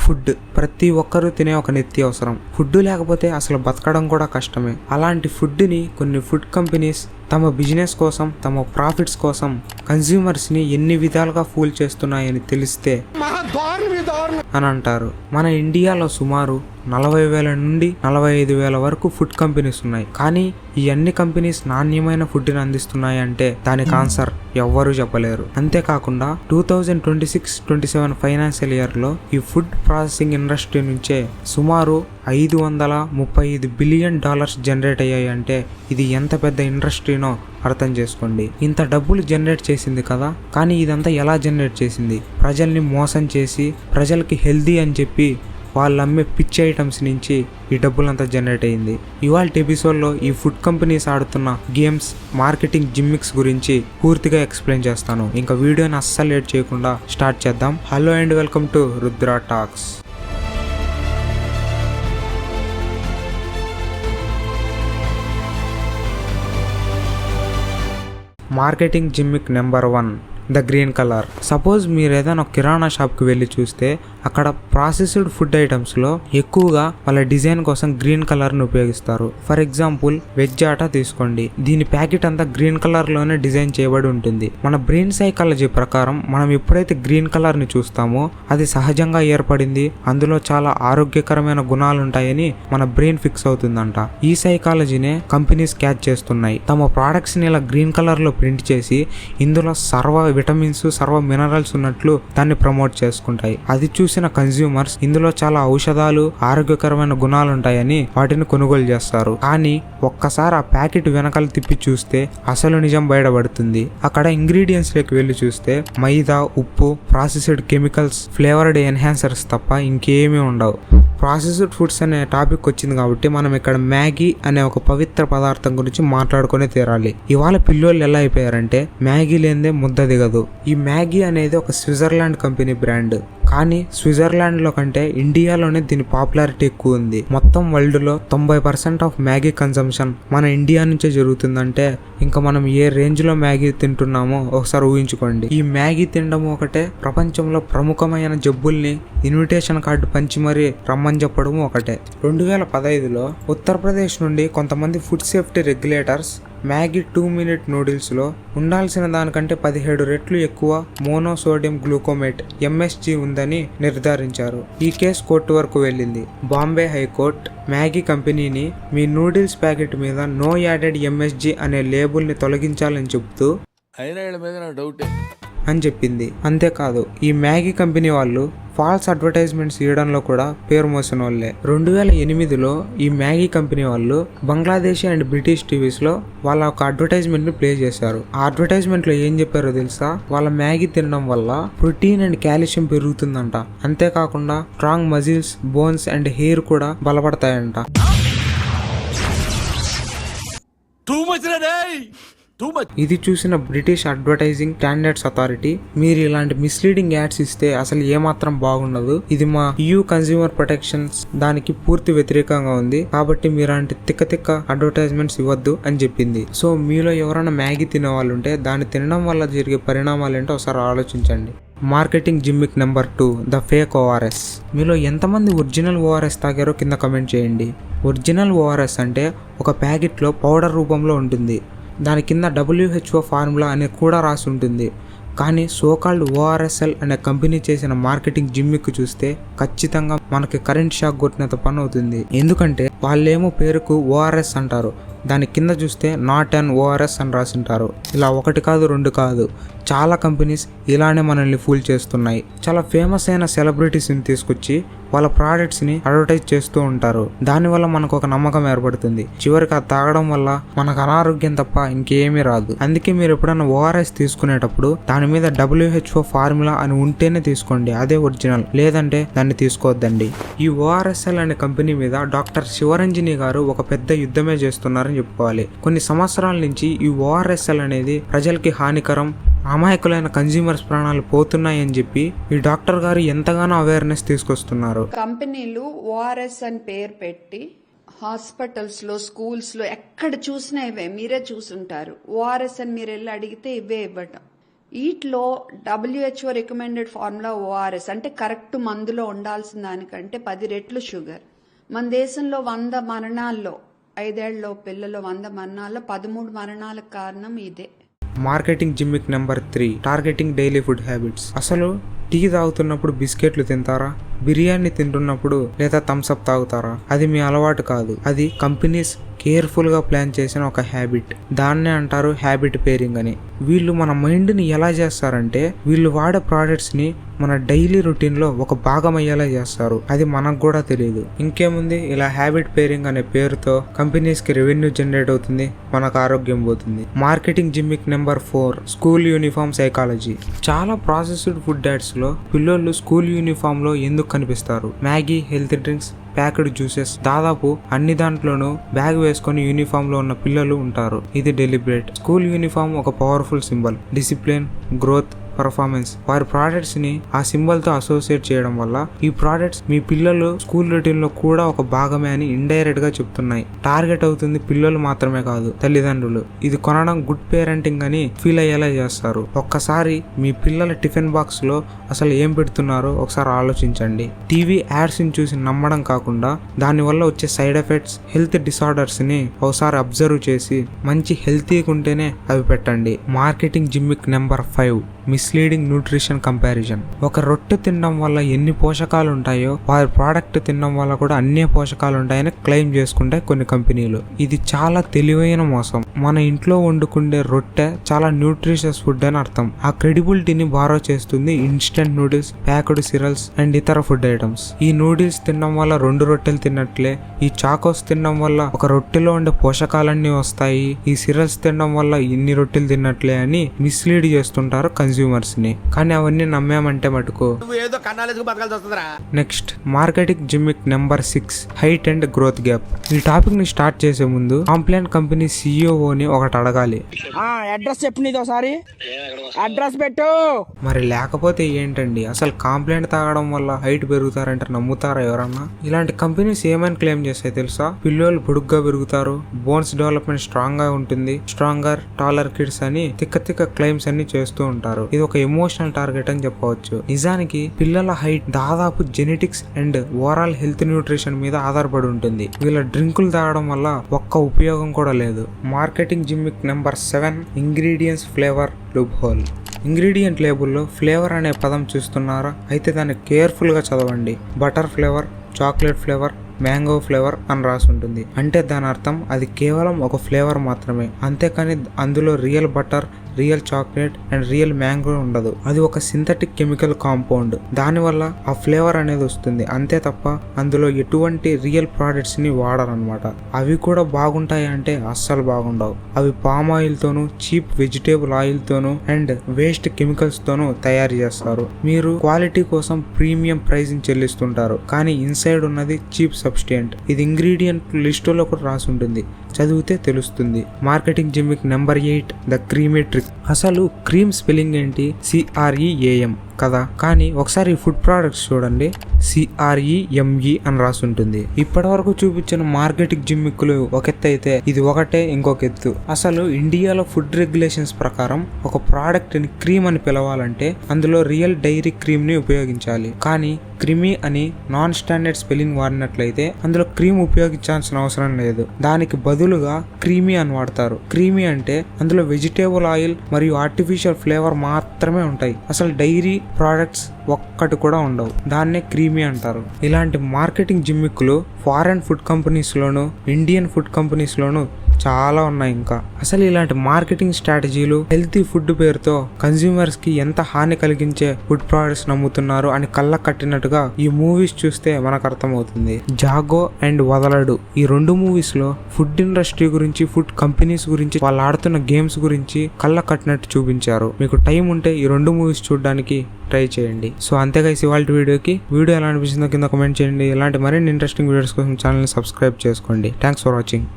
Food ప్రతి ఒక్కరూ తినే ఒక నిత్యావసరం. ఫుడ్ లేకపోతే అసలు బతకడం కూడా కష్టమే. అలాంటి ఫుడ్ని కొన్ని ఫుడ్ కంపెనీస్ తమ బిజినెస్ కోసం, తమ ప్రాఫిట్స్ కోసం కన్స్యూమర్స్ని ఎన్ని విధాలుగా ఫూల్ చేస్తున్నాయని తెలిస్తే అని అంటారు. మన ఇండియాలో సుమారు 40,000 నుండి 45,000 వరకు ఫుడ్ కంపెనీస్ ఉన్నాయి. కానీ ఈ అన్ని కంపెనీస్ నాణ్యమైన ఫుడ్ని అందిస్తున్నాయి అంటే దానికి ఆన్సర్ ఎవ్వరూ చెప్పలేరు. అంతేకాకుండా 2026-27 ఫైనాన్షియల్ ఇయర్లో ఈ ఫుడ్ ప్రాసెసింగ్ ఇండస్ట్రీ నుంచే సుమారు $535 బిలియన్ జనరేట్ అయ్యాయి. అంటే ఇది ఎంత పెద్ద ఇండస్ట్రీనో అర్థం చేసుకోండి. ఇంత డబ్బులు జనరేట్ చేసింది కదా, కానీ ఇదంతా ఎలా జనరేట్ చేసింది? ప్రజల్ని మోసం చేసి ప్రజలకి హెల్దీ అని చెప్పి వాళ్ళు అమ్మే పిచ్ ఐటమ్స్ నుంచి ఈ డబ్బులంతా జనరేట్ అయ్యింది. ఇవాళ ఎపిసోడ్లో ఈ ఫుడ్ కంపెనీస్ ఆడుతున్న గేమ్స్, మార్కెటింగ్ జిమ్మిక్స్ గురించి పూర్తిగా ఎక్స్ప్లెయిన్ చేస్తాను. ఇంకా వీడియోని అస్సలు లేట్ చేయకుండా స్టార్ట్ చేద్దాం. Hello and welcome to Rudra talks. Marketing gimmick number 1, the green colour. Suppose మీరు ఏదైనా కిరాణా షాప్కి వెళ్ళి చూస్తే అక్కడ ప్రాసెస్డ్ ఫుడ్ ఐటమ్స్లో ఎక్కువగా వాళ్ళ డిజైన్ కోసం గ్రీన్ కలర్ని ఉపయోగిస్తారు. ఫర్ ఎగ్జాంపుల్ వెజ్ ఆటా తీసుకోండి. దీని ప్యాకెట్ అంతా గ్రీన్ కలర్లోనే డిజైన్ చేయబడి ఉంటుంది. మన బ్రెయిన్ సైకాలజీ ప్రకారం మనం ఎప్పుడైతే గ్రీన్ కలర్ని చూస్తామో అది సహజంగా ఏర్పడింది, అందులో చాలా ఆరోగ్యకరమైన గుణాలు ఉంటాయని మన బ్రెయిన్ ఫిక్స్ అవుతుందంట. ఈ సైకాలజీనే కంపెనీస్ క్యాచ్ చేస్తున్నాయి. తమ ప్రోడక్ట్స్ని ఇలా గ్రీన్ కలర్లో ప్రింట్ చేసి ఇందులో సర్వ విటమిన్స్, సర్వ మినరల్స్ ఉన్నట్లు దాన్ని ప్రమోట్ చేసుకుంటాయి. అది చూసిన కన్స్యూమర్స్ ఇందులో చాలా ఔషధాలు, ఆరోగ్యకరమైన గుణాలు ఉంటాయని వాటిని కొనుగోలు చేస్తారు. కానీ ఒక్కసారి ఆ ప్యాకెట్ వెనకాల తిప్పి చూస్తే అసలు నిజం బయటపడుతుంది. అక్కడ ఇంగ్రీడియంట్స్ లోకి వెళ్ళి చూస్తే మైదా, ఉప్పు, ప్రాసెస్డ్ కెమికల్స్, ఫ్లేవర్డ్ ఎన్హాన్సర్స్ తప్ప ఇంకేమీ ఉండవు. ప్రాసెస్డ్ ఫుడ్స్ అనే టాపిక్ వచ్చింది కాబట్టి మనం ఇక్కడ మ్యాగీ అనే ఒక పవిత్ర పదార్థం గురించి మాట్లాడుకునే తీరాలి. ఇవాళ పిల్లోళ్ళు ఎలా అయిపోయారంటే మ్యాగీ లేనిదే ముద్ద దిగదు. ఈ మ్యాగీ అనేది ఒక స్విట్జర్లాండ్ కంపెనీ బ్రాండ్. కానీ స్విట్జర్లాండ్ లో కంటే ఇండియాలోనే దీని పాపులారిటీ ఎక్కువ ఉంది. మొత్తం వరల్డ్ లో 90% ఆఫ్ మ్యాగీ కన్సంప్షన్ మన ఇండియా నుంచే జరుగుతుందంటే ఇంకా మనం ఏ రేంజ్ లో మ్యాగీ తింటున్నామో ఒకసారి ఊహించుకోండి. ఈ మ్యాగీ తినడం ఒకటే, ప్రపంచంలో ప్రముఖమైన జబ్బుల్ని ఇన్విటేషన్ కార్డు పంచి మరీ రమ్మని చెప్పడం ఒకటే. 2015లో ఉత్తరప్రదేశ్ నుండి కొంతమంది food safety regulators Maggi 2 minute నూడిల్స్లో ఉండాల్సిన దానికంటే 17 రెట్లు ఎక్కువ మోనోసోడియం గ్లూకోమేట్ MSG ఉందని నిర్ధారించారు. ఈ కేసు కోర్టు వరకు వెళ్ళింది. బాంబే హైకోర్టు మ్యాగీ కంపెనీని మీ నూడిల్స్ ప్యాకెట్ మీద నో యాడెడ్ MSG అనే లేబుల్ని తొలగించాలని చెబుతూ అని చెప్పింది. అంతేకాదు ఈ మ్యాగీ కంపెనీ వాళ్ళు ఫాల్స్ అడ్వర్టైజ్మెంట్స్ ఇవ్వడంలో కూడా పేరు మోసిన వాళ్ళే. 2008లో ఈ మ్యాగీ కంపెనీ వాళ్ళు బంగ్లాదేశీ అండ్ బ్రిటిష్ టీవీస్ లో వాళ్ళ ఒక అడ్వర్టైజ్మెంట్ ని ప్లే చేశారు. ఆ అడ్వర్టైజ్మెంట్ లో ఏం చెప్పారో తెలుసా? వాళ్ళ మ్యాగీ తినడం వల్ల ప్రోటీన్ అండ్ కాల్షియం పెరుగుతుందంట. అంతేకాకుండా strong muscles, bones and hair కూడా బలపడతాయంట. ఇది చూసిన బ్రిటిష్ అడ్వర్టైజింగ్ స్టాండర్డ్స్ అథారిటీ మీరు ఇలాంటి మిస్లీడింగ్ యాడ్స్ ఇస్తే అసలు ఏమాత్రం బాగుండదు, ఇది మా EU కన్స్యూమర్ ప్రొటెక్షన్స్ దానికి పూర్తి వ్యతిరేకంగా ఉంది, కాబట్టి మీలాంటి తిక్క అడ్వర్టైజ్మెంట్స్ ఇవ్వద్దు అని చెప్పింది. సో మీలో ఎవరైనా మ్యాగీ తినే వాళ్ళు ఉంటే దాన్ని తినడం వల్ల జరిగే పరిణామాలు ఏంటో ఒకసారి ఆలోచించండి. Marketing gimmick number 2, the fake ORS. మీలో ఎంతమంది ఒరిజినల్ ORS తాగారో కింద కమెంట్ చేయండి. ఒరిజినల్ ORS అంటే ఒక ప్యాకెట్లో పౌడర్ రూపంలో ఉంటుంది. దాని కింద WHO ఫార్ములా అనేది కూడా రాసి ఉంటుంది. కానీ సోకాల్డ్ ORSL అనే కంపెనీ చేసిన మార్కెటింగ్ జిమ్మిక్ చూస్తే ఖచ్చితంగా మనకి కరెంట్ షాక్ కొట్టినంత పని అవుతుంది. ఎందుకంటే వాళ్ళేమో పేరుకు ORS అంటారు, దాని కింద చూస్తే నాట్ అన్ ORS అని రాసింటారు. ఇలా 1 కాదు 2 కాదు, చాలా కంపెనీస్ ఇలానే మనల్ని ఫూల్ చేస్తున్నాయి. చాలా ఫేమస్ అయిన సెలబ్రిటీస్ని తీసుకొచ్చి వాళ్ళ ప్రోడక్ట్స్ని అడ్వర్టైజ్ చేస్తూ ఉంటారు. దానివల్ల మనకు ఒక నమ్మకం ఏర్పడుతుంది. చివరికి అది తాగడం వల్ల మనకు అనారోగ్యం తప్ప ఇంకేమీ రాదు. అందుకే మీరు ఎప్పుడైనా ORS తీసుకునేటప్పుడు దాని మీద WHO ఫార్ములా అని ఉంటేనే తీసుకోండి, అదే ఒరిజినల్. లేదంటే దాన్ని తీసుకోవద్దండి. ఈ ORSL అనే కంపెనీ మీద డాక్టర్ శివరంజని గారు ఒక పెద్ద యుద్ధమే చేస్తున్నారని చెప్పుకోవాలి. కొన్ని సంవత్సరాల నుంచి ఈ ORSL అనేది ప్రజలకి హానికరం, అమాయకులైన కన్స్యూమర్స్ ప్రాణాలు పోతున్నాయని చెప్పి ఈ డాక్టర్ గారు ఎంతగానో అవేర్నెస్ తీసుకొస్తున్నారు. కంపెనీలు ORS అని పేరు పెట్టి హాస్పిటల్స్ లో, స్కూల్స్ లో ఎక్కడ చూసినా ఇవే, మీరే చూసుంటారు. ORS అని మీరు వెళ్ళి అడిగితే ఇవే ఇవ్వటం. వీటిలో WHO రికమెండెడ్ ఫార్ములా ORS అంటే కరెక్ట్ మందులో ఉండాల్సిన దానికంటే 10 రెట్లు షుగర్. మన దేశంలో 100 మరణాల్లో 5 ఏళ్ల పిల్లలు 100 మరణాల్లో 13 మరణాలకు కారణం ఇదే. Marketing gimmick number 3, targeting daily food habits. అసలు టీ తాగుతున్నప్పుడు బిస్కెట్లు తింటారా? బిర్యానీ తింటున్నప్పుడు లేదా థమ్స్అప్ తాగుతారా? అది మీ అలవాటు కాదు, అది కంపెనీస్ కేర్ఫుల్ గా ప్లాన్ చేసిన ఒక హ్యాబిట్. దాన్నే అంటారు హ్యాబిట్ పేరింగ్ అని. వీళ్ళు మన మైండ్ ని ఎలా చేస్తారంటే, వీళ్ళు వాడే ప్రోడక్ట్స్ ని మన డైలీ రొటీన్ లో ఒక భాగం అయ్యేలా చేస్తారు. అది మనకు కూడా తెలియదు. ఇంకేముంది, ఇలా హ్యాబిట్ పేరింగ్ అనే పేరుతో కంపెనీస్ కి రెవెన్యూ జనరేట్ అవుతుంది, మనకు ఆరోగ్యం పోతుంది. Marketing gimmick number 4, school uniform psychology. చాలా ప్రాసెస్డ్ ఫుడ్ యాడ్స్ లో పిల్లోళ్ళు స్కూల్ యూనిఫామ్ లో ఎందుకు కనిపిస్తారు? Maggi, healthy drinks, packed juices, దాదాపు అన్ని దాంట్లోనూ బ్యాగ్ వేసుకొని యూనిఫామ్ లో ఉన్న పిల్లలు ఉంటారు. ఇది డెలిబరేట్. స్కూల్ యూనిఫామ్ ఒక powerful symbol. Discipline, growth, performance. వారి ప్రోడక్ట్స్ ని ఆ సింబల్ తో అసోసియేట్ చేయడం వల్ల ఈ ప్రోడక్ట్స్ మీ పిల్లలు స్కూల్ రొటీన్ లో కూడా ఒక భాగమే అని ఇండైరెక్ట్ గా చెప్తున్నాయి. టార్గెట్ అవుతుంది పిల్లలు మాత్రమే కాదు, తల్లిదండ్రులు. ఇది కొనడం గుడ్ పేరెంటింగ్ అని ఫీల్ అయ్యేలా చేస్తారు. ఒక్కసారి మీ పిల్లల టిఫిన్ బాక్స్ లో అసలు ఏం పెడుతున్నారో ఒకసారి ఆలోచించండి. టీవీ యాడ్స్ ని చూసి నమ్మడం కాకుండా దాని వల్ల వచ్చే సైడ్ ఎఫెక్ట్స్, హెల్త్ డిసార్డర్స్ ని ఒకసారి అబ్జర్వ్ చేసి మంచి హెల్తీగా ఉంటేనే అవి పెట్టండి. Marketing gimmick number 5, misleading nutrition comparison. ఒక రొట్టె తినడం వల్ల ఎన్ని పోషకాలు ఉంటాయో వారి ప్రోడక్ట్ తినడం వల్ల కూడా అన్ని పోషకాలు ఉంటాయని క్లెయిమ్ చేసుకుంటాయి కొన్ని కంపెనీలు. ఇది చాలా తెలివైన మోసం. మన ఇంట్లో వండుకుండే రొట్టె చాలా న్యూట్రిషియస్ ఫుడ్ అని అర్థం. ఆ క్రెడిబిలిటీని బారో చేస్తుంది instant noodles, packed cereals and ఇతర ఫుడ్ ఐటమ్స్. ఈ నూడిల్స్ తినడం వల్ల 2 రొట్టెలు తిన్నట్లే, ఈ చాకోస్ తినడం వల్ల ఒక రొట్టెలో ఉండే పోషకాలన్నీ వస్తాయి, ఈ సిరల్స్ తినడం వల్ల ఇన్ని రొట్టెలు తిన్నట్లే అని మిస్లీడ్ చేస్తుంటారు కన్స్యూమర్స్ ని. కానీ అవన్నీ నమ్మామంటే మటుకు next marketing gimmick number 6, height and growth gap. ఈ టాపిక్ ని స్టార్ట్ చేసే ముందు కాంప్లైంట్ కంపెనీ CEO ని ఒకటి అడగాలి. అడ్రస్ చెప్పు, నీది ఒకసారి అడ్రస్ పెట్టు. మరి లేకపోతే ఏంటండి, అసలు కాంప్లైంట్ తాగడం వల్ల హైట్ పెరుగుతారంటే నమ్ముతారా ఎవరన్నా? ఇలాంటి కంపెనీస్ ఏమైనా క్లెయిమ్ చేస్తాయి తెలుసా? పిల్లలు పొడుగ్గా పెరుగుతారు, బోన్స్ డెవలప్మెంట్ స్ట్రాంగ్ గా ఉంటుంది, స్ట్రాంగర్, టాలర్ కిడ్స్ అని తిక్క క్లెయిమ్స్ అన్ని చేస్తూ ఉంటారు. ఇది ఒక ఎమోషనల్ టార్గెట్ అని చెప్పవచ్చు. నిజానికి పిల్లల హైట్ దాదాపు genetics and overall health nutrition మీద ఆధారపడి ఉంటుంది. వీళ్ళ డ్రింకులు తాగడం వల్ల ఒక్క ఉపయోగం కూడా లేదు. Marketing gimmick number 7, ingredients flavour loophole. Ingredient లేబుల్లో ఫ్లేవర్ అనే పదం చూస్తున్నారా? అయితే దాన్ని కేర్ఫుల్ గా చదవండి. Butter flavour, chocolate flavour, mango flavour అని రాసి ఉంటుంది. అంటే దాని అర్థం అది కేవలం ఒక ఫ్లేవర్ మాత్రమే, అంతేకాని అందులో real butter, real chocolate and real mango ఉండదు. అది ఒక సింథటిక్ కెమికల్ కాంపౌండ్. దానివల్ల ఆ ఫ్లేవర్ అనేది వస్తుంది, అంతే తప్ప అందులో ఎటువంటి రియల్ ప్రోడక్ట్స్ ని వాడరనమాట. అవి కూడా బాగుంటాయి అంటే అస్సలు బాగుండవు. అవి పామ్ ఆయిల్ తోను, చీప్ వెజిటేబుల్ ఆయిల్ తోను అండ్ వేస్ట్ కెమికల్స్ తోను తయారు చేస్తారు. మీరు క్వాలిటీ కోసం ప్రీమియం ప్రైసింగ్ చెల్లిస్తుంటారు, కానీ ఇన్సైడ్ ఉన్నది చీప్ సబ్స్టెంట్. ఇది ఇంగ్రీడియంట్ లిస్టులో కూడా రాసి ఉంటుంది, చదివితే తెలుస్తుంది. Marketing gimmick number 8, the creamy trick. అసలు క్రీమ్ స్పెల్లింగ్ ఏంటి? CREAM కదా, కానీ ఒకసారి ఈ ఫుడ్ ప్రొడక్ట్స్ చూడండి, CREME అని రాసి ఉంటుంది. ఇప్పటి వరకు చూపించిన మార్కెటింగ్ జిమ్మిక్లు ఒక ఎత్తు అయితే ఇది ఒకటే ఇంకొక ఎత్తు. అసలు ఇండియాలో ఫుడ్ రెగ్యులేషన్స్ ప్రకారం ఒక ప్రోడక్ట్ ని క్రీమ్ అని పిలవాలంటే అందులో రియల్ డైరీ క్రీమ్ ని ఉపయోగించాలి. కానీ క్రీమీ అని నాన్ స్టాండర్డ్ స్పెల్లింగ్ వాడినట్లయితే అందులో క్రీమ్ ఉపయోగించాల్సిన అవసరం లేదు. దానికి బదులుగా క్రీమీ అని వాడతారు. క్రీమీ అంటే అందులో వెజిటేబుల్ ఆయిల్ మరియు ఆర్టిఫిషియల్ ఫ్లేవర్ మాత్రమే ఉంటాయి. అసలు డైరీ ప్రోడక్ట్స్ ఒక్కటి కూడా ఉండవు. దాన్నే క్రీమీ అంటారు. ఇలాంటి మార్కెటింగ్ జిమ్మిక్లు ఫారెన్ ఫుడ్ కంపెనీస్ లోను, ఇండియన్ ఫుడ్ కంపెనీస్ లోను చాలా ఉన్నాయి. ఇంకా అసలు ఇలాంటి మార్కెటింగ్ స్ట్రాటజీలు హెల్తీ ఫుడ్ పేరుతో కన్స్యూమర్స్ కి ఎంత హాని కలిగించే ఫుడ్ ప్రొడక్ట్స్ నమ్ముతున్నారు అని కళ్ళ కట్టినట్టుగా ఈ మూవీస్ చూస్తే మనకు అర్థమవుతుంది. జాగో అండ్ వదలడు, ఈ 2 మూవీస్ లో ఫుడ్ ఇండస్ట్రీ గురించి, ఫుడ్ కంపెనీస్ గురించి, వాళ్ళు ఆడుతున్న గేమ్స్ గురించి కళ్ళ కట్టినట్టు చూపించారు. మీకు టైం ఉంటే ఈ 2 మూవీస్ చూడడానికి ట్రై చేయండి. సో అంతేగా ఇవాళ వీడియో ఎలా అనిపించిందో కింద కామెంట్ చేయండి. ఇలాంటి మరిన్ని ఇంట్రెస్టింగ్ వీడియోస్ కోసం ఛానల్ ని సబ్స్క్రైబ్ చేసుకోండి. Thanks for watching.